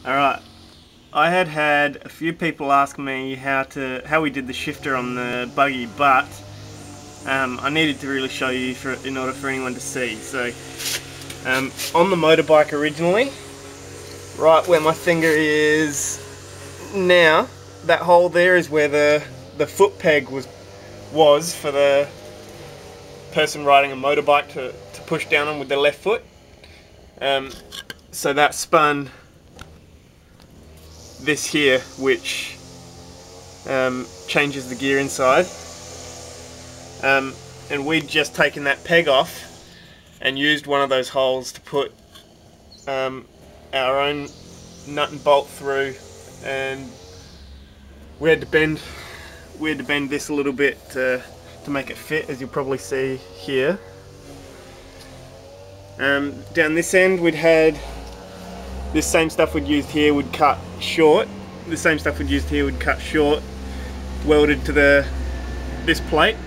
Alright, I had a few people ask me how we did the shifter on the buggy, but I needed to really show you in order for anyone to see. So on the motorbike originally, right where my finger is now, that hole there is where the foot peg was for the person riding a motorbike to push down on with their left foot. So that spun this here, which changes the gear inside. And we'd just taken that peg off and used one of those holes to put our own nut and bolt through, and we had to bend this a little bit to make it fit, as you'll probably see here. Down this end we'd had this same stuff we'd used here would cut short. The same stuff we'd used here would cut short, welded to this plate,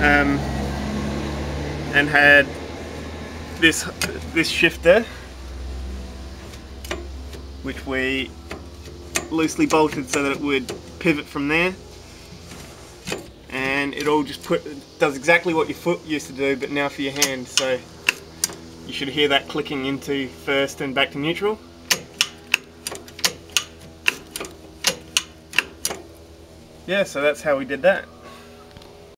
and had this shifter, which we loosely bolted so that it would pivot from there, and it all just does exactly what your foot used to do, but now for your hand. So you should hear that clicking into first and back to neutral. Yeah, so that's how we did that.